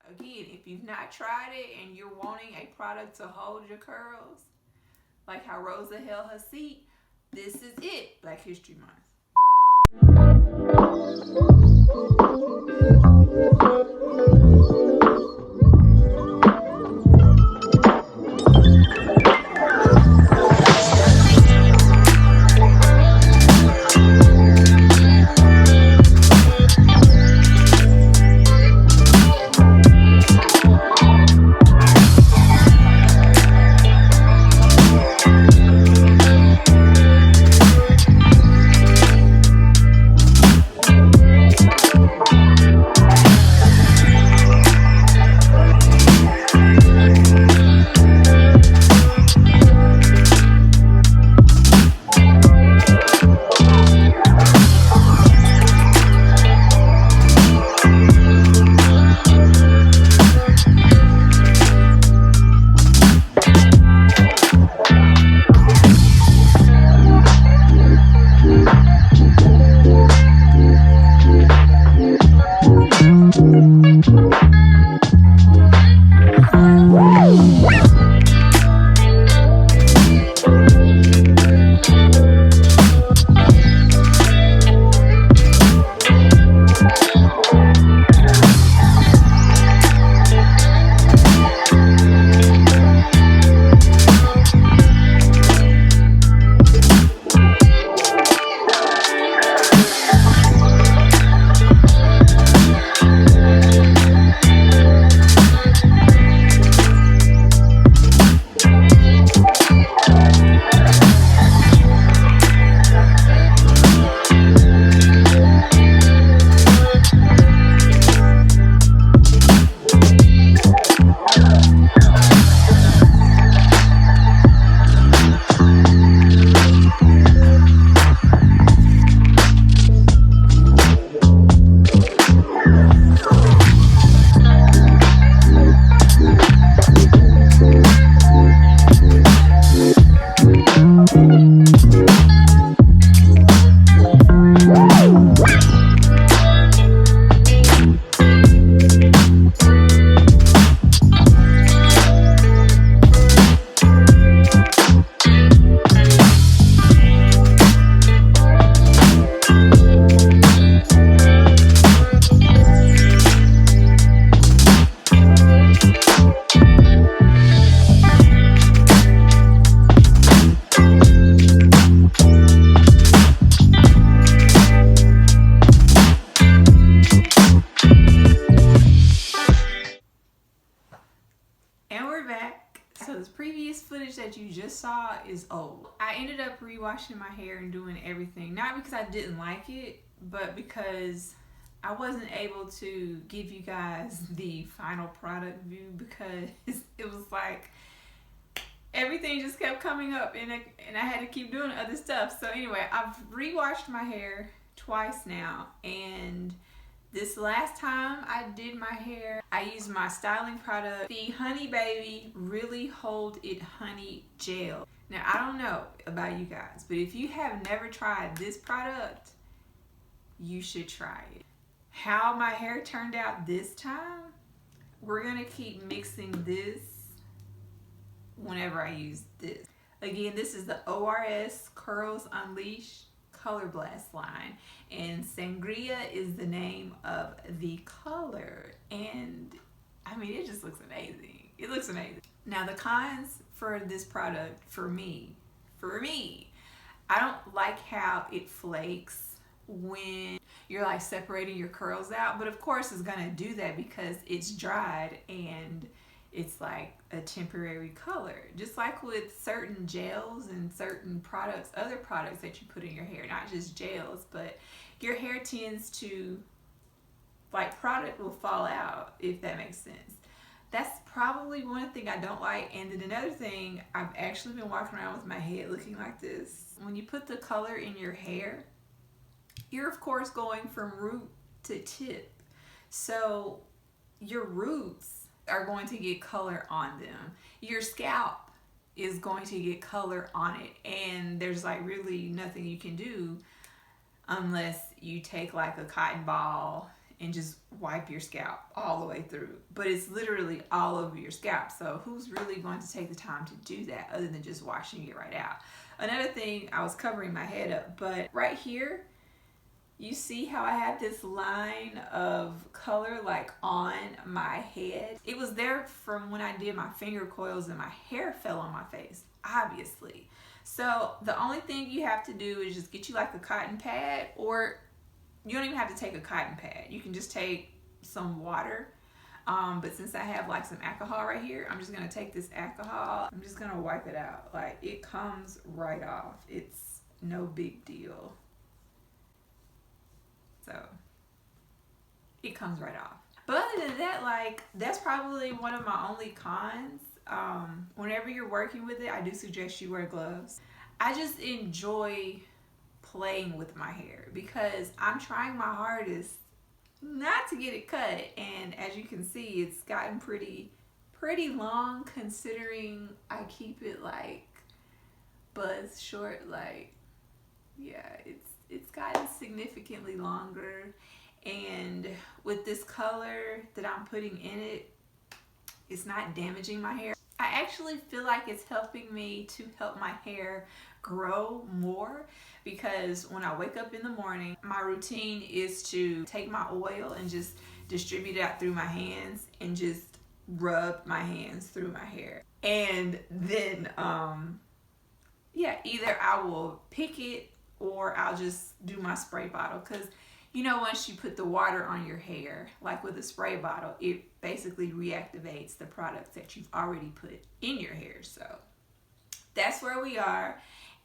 Again, if you've not tried it and you're wanting a product to hold your curls, like how Rosa held her seat, this is it. Black History Month. So this previous footage that you just saw is old. I ended up re-washing my hair and doing everything, not because I didn't like it, but because I wasn't able to give you guys the final product view because it was like everything just kept coming up and I had to keep doing other stuff. So anyway, I've re-washed my hair twice now, and this last time I did my hair, I used my styling product, the Honey Baby Really Hold It Honey Gel. Now, I don't know about you guys, but if you have never tried this product, you should try it. How my hair turned out this time, we're gonna keep mixing this whenever I use this. Again, this is the ORS Curls Unleashed Color Blast line, and Sangria is the name of the color, and I mean, it just looks amazing. It looks amazing. Now, the cons for this product, for me, I don't like how it flakes when you're like separating your curls out, but of course it's gonna do that because it's dried and it's like a temporary color. Just like with certain gels and certain products, other products that you put in your hair, not just gels, but your hair tends to, like, product will fall out, if that makes sense. That's probably one thing I don't like. And then another thing, I've actually been walking around with my head looking like this. When you put the color in your hair, you're of course going from root to tip. So your roots are going to get color on them. Your scalp is going to get color on it, and there's like really nothing you can do unless you take like a cotton ball and just wipe your scalp all the way through. But it's literally all over your scalp. So who's really going to take the time to do that other than just washing it right out? Another thing, I was covering my head up, but right here, you see how I have this line of color like on my head? It was there from when I did my finger coils and my hair fell on my face, obviously. So the only thing you have to do is just get you like a cotton pad, or you don't even have to take a cotton pad. You can just take some water. But since I have like some alcohol right here, I'm just gonna take this alcohol. I'm just gonna wipe it out. Like, it comes right off. It's no big deal. So it comes right off. But other than that, like, that's probably one of my only cons. Whenever you're working with it, I do suggest you wear gloves. I just enjoy playing with my hair because I'm trying my hardest not to get it cut, and as you can see, it's gotten pretty long considering I keep it like buzz short. Like, yeah, it's gotten significantly longer, and with this color that I'm putting in it, it's not damaging my hair. I actually feel like it's helping me to help my hair grow more, because when I wake up in the morning, my routine is to take my oil and just distribute it out through my hands and just rub my hands through my hair. And then, yeah, either I will pick it or I'll just do my spray bottle, because you know, once you put the water on your hair, like with a spray bottle, it basically reactivates the products that you've already put in your hair. So that's where we are,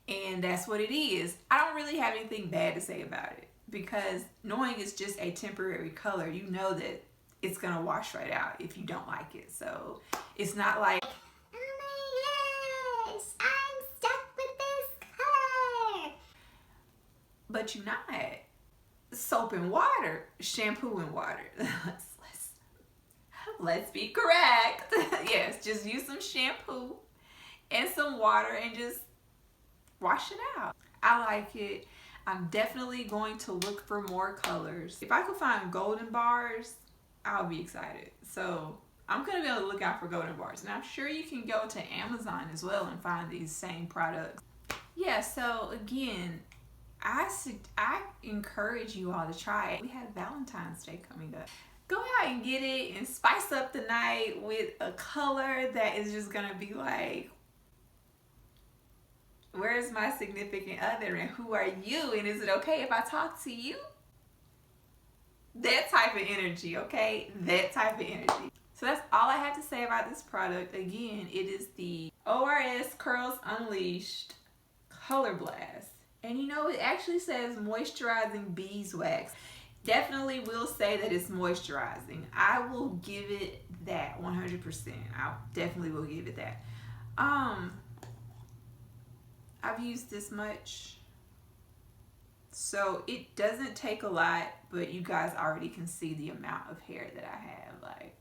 and that's what it is. I don't really have anything bad to say about it, because knowing it's just a temporary color, you know that it's gonna wash right out if you don't like it. So it's not like, oh my gosh, I'm stuck with this color. But you're not. Soap and water, shampoo and water. Let's be correct. Yes, just use some shampoo and some water and just wash it out. I like it. I'm definitely going to look for more colors. If I could find golden bars, I'll be excited. So I'm gonna be able to look out for golden bars, and I'm sure you can go to Amazon as well and find these same products. Yeah, so again, I encourage you all to try it. We have Valentine's Day coming up. Go out and get it and spice up the night with a color that is just gonna be like, where's my significant other and who are you, and is it okay if I talk to you? That type of energy, okay? That type of energy. So that's all I have to say about this product. Again, it is the ORS Curls Unleashed Color Blast. And you know, it actually says moisturizing beeswax. Definitely will say that it's moisturizing. I will give it that 100%. I definitely will give it that. I've used this much, so it doesn't take a lot, but you guys already can see the amount of hair that I have. Like,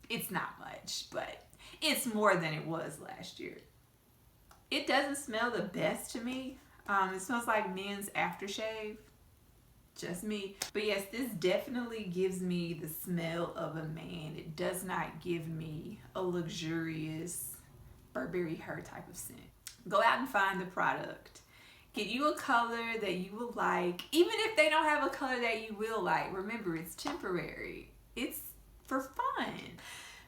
it's not much, but it's more than it was last year. It doesn't smell the best to me. It smells like men's aftershave. Just me. But yes, this definitely gives me the smell of a man. It does not give me a luxurious Burberry Her type of scent. Go out and find the product. Get you a color that you will like. Even if they don't have a color that you will like, remember, it's temporary. It's for fun.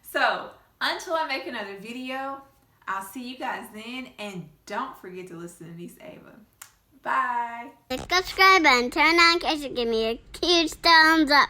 So until I make another video, I'll see you guys then, and don't forget to listen to Niece Ava. Bye. Subscribe and turn on notifications. Give me a huge thumbs up.